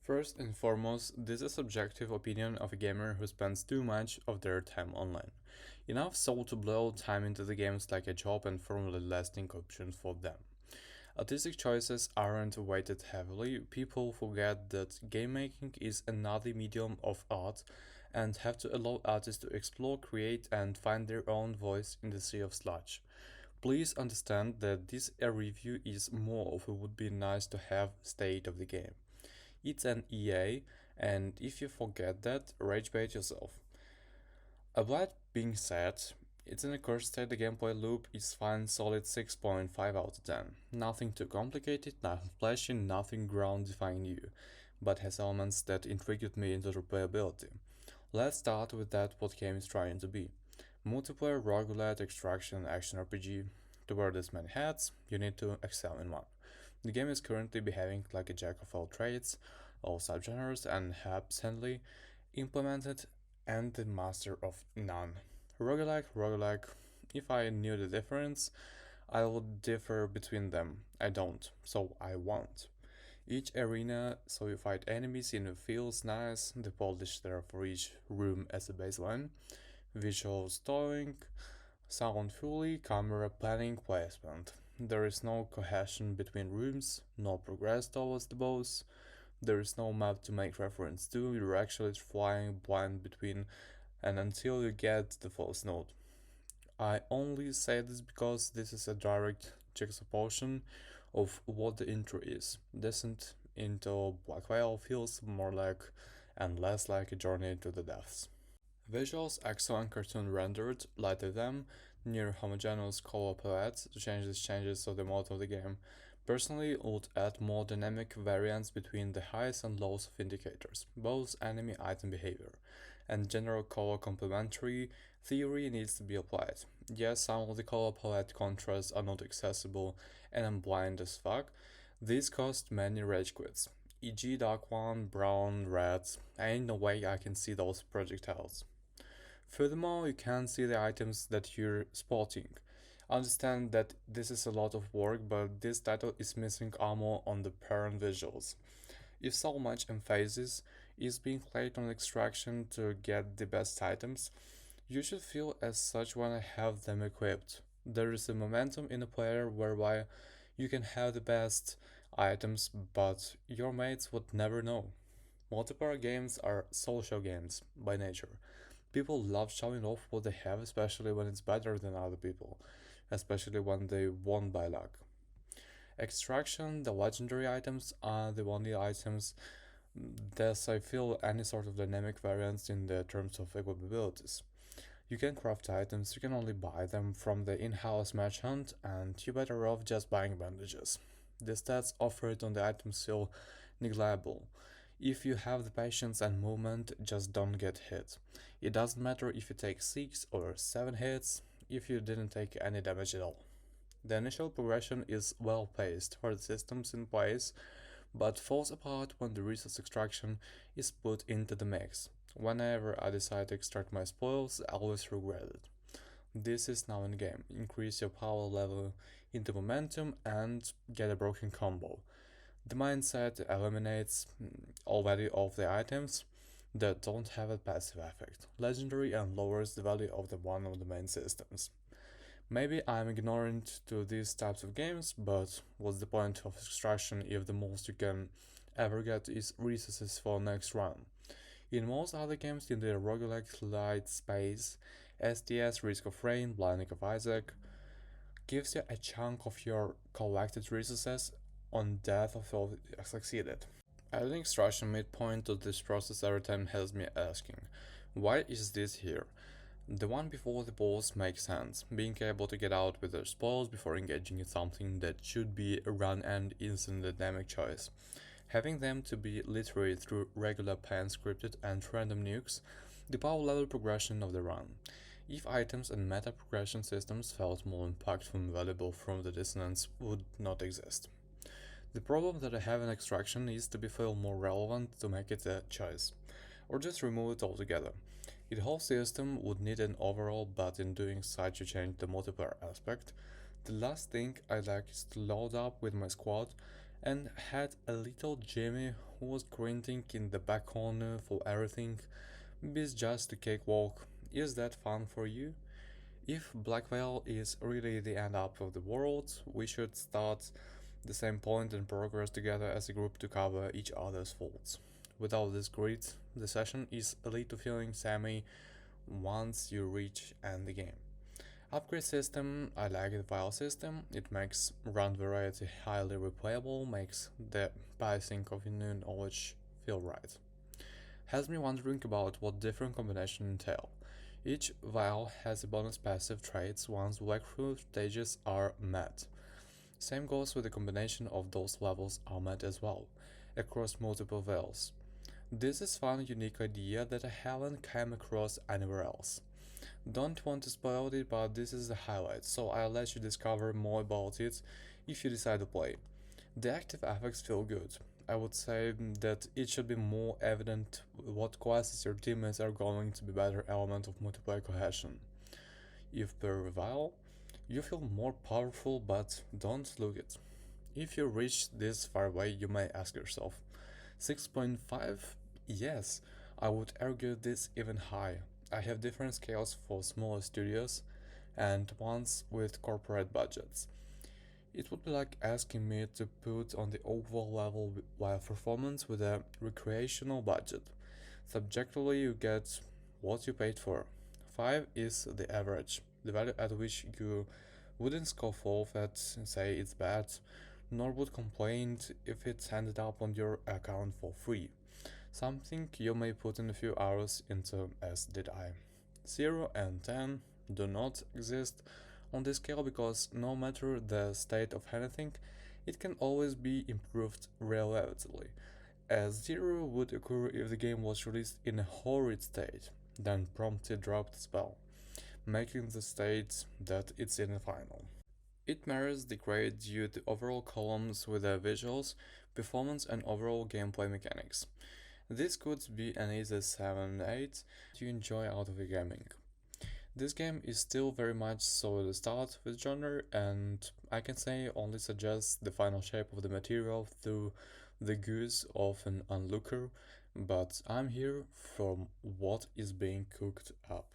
First and foremost, this is a subjective opinion of a gamer who spends too much of their time online. Enough so to blow time into the games like a job and formally lasting option for them. Artistic choices aren't weighted heavily. People forget that game making is another medium of art and have to allow artists to explore, create, and find their own voice in the sea of sludge. Please understand that this a review is more of a would be nice to have state of the game. It's an EA, and if you forget that, rage bait yourself. About that being said, it's in a core state the gameplay loop is fine solid 6.5 out of 10. Nothing too complicated, nothing flashy, nothing ground defying new, but has elements that intrigued me into replayability. Let's start with that what game is trying to be. Multiplayer roguelite extraction action RPG. To wear this many hats, you need to excel in one. The game is currently behaving like a jack of all trades, all subgenres, and absently implemented and the master of none. Roguelike, if I knew the difference, I would differ between them. I don't, so I won't. Each arena, so you fight enemies in it feels nice, the polish there for each room as a baseline, visual storytelling, sound fully, camera planning, placement. There is no cohesion between rooms, no progress towards the boss, there is no map to make reference to, you're actually flying blind between and until you get the false note. I only say this because this is a direct juxtaposition of what the intro is. Descent into Blackveil feels more like and less like a journey to the depths. Visuals excellent cartoon rendered, lighter them, near homogeneous color palette to change the changes of the mode of the game. Personally, would add more dynamic variance between the highs and lows of indicators, both enemy item behavior, and general color complementary theory needs to be applied. Yes, some of the color palette contrasts are not accessible and I'm blind as fuck. This caused many rage quits, e.g. dark one, brown, red, ain't no way I can see those projectiles. Furthermore, you can see the items that you're spotting. Understand that this is a lot of work, but this title is missing armor on the parent visuals. If so much emphasis is being played on extraction to get the best items, you should feel as such when I have them equipped. There is a momentum in a player whereby you can have the best items, but your mates would never know. Multiplayer games are social games by nature. People love showing off what they have, especially when it's better than other people, especially when they won by luck. Extraction, the legendary items are the only items that I feel any sort of dynamic variance in the terms of equipabilities. You can craft items, you can only buy them from the in-house merchant, and you're better off just buying bandages. The stats offered on the items feel negligible. If you have the patience and movement, just don't get hit. It doesn't matter if you take 6 or 7 hits, if you didn't take any damage at all. The initial progression is well paced for the systems in place, but falls apart when the resource extraction is put into the mix. Whenever I decide to extract my spoils, I always regret it. This is now in game. Increase your power level into momentum and get a broken combo. The mindset eliminates all value of the items that don't have a passive effect, legendary, and lowers the value of the one of the main systems. Maybe I'm ignorant to these types of games, but what's the point of extraction if the most you can ever get is resources for next round? In most other games in the roguelike light space, STS Risk of Rain, Blinding of Isaac gives you a chunk of your collected resources on death of all succeeded. Adding extraction midpoint to this process every time has me asking, why is this here? The one before the boss makes sense, being able to get out with their spoils before engaging in something that should be a run-end instant dynamic choice. Having them to be literally through regular pan-scripted and random nukes, the power level progression of the run. If items and meta progression systems felt more impactful and valuable from the dissonance would not exist. The problem that I have in extraction is to be feel more relevant to make it a choice, or just remove it altogether. The whole system would need an overhaul, but in doing such you change the multiplayer aspect. The last thing I like is to load up with my squad and had a little Jimmy who was grunting in the back corner for everything. It's just a cakewalk. Is that fun for you? If Blackveil is really the end up of the world, we should start the same point and progress together as a group to cover each other's faults. Without this grid, the session is a little feeling samey once you reach end the game. Upgrade system, I like the file system. It makes run variety highly replayable, makes the passing of new knowledge feel right. Has me wondering about what different combinations entail. Each vial has a bonus passive traits once walkthrough stages are met. Same goes with the combination of those levels are met as well, across multiple vials. This is fun unique idea that I haven't come across anywhere else. Don't want to spoil it, but this is the highlight, so I'll let you discover more about it if you decide to play. The active effects feel good. I would say that it should be more evident what classes your teammates are going to be better element of multiplayer cohesion. If per revival, you feel more powerful, but don't look it. If you reach this far away, you may ask yourself, 6.5? Yes, I would argue this even high. I have different scales for smaller studios and ones with corporate budgets. It would be like asking me to put on the overall level while performance with a recreational budget. Subjectively, you get what you paid for. 5 is the average, the value at which you wouldn't scoff off at and say it's bad, nor would complain if it's ended up on your account for free. Something you may put in a few hours into, as did I. 0 and 10 do not exist on this scale because no matter the state of anything, it can always be improved relatively, as 0 would occur if the game was released in a horrid state, then promptly dropped as well, making the state that it's in the final. It mirrors the grade due to overall columns with their visuals, performance and overall gameplay mechanics. This could be an easy 7-8 you enjoy out of the gaming. This game is still very much so at the start with genre, and I can say only suggests the final shape of the material through the goose of an onlooker, but I'm here from what is being cooked up.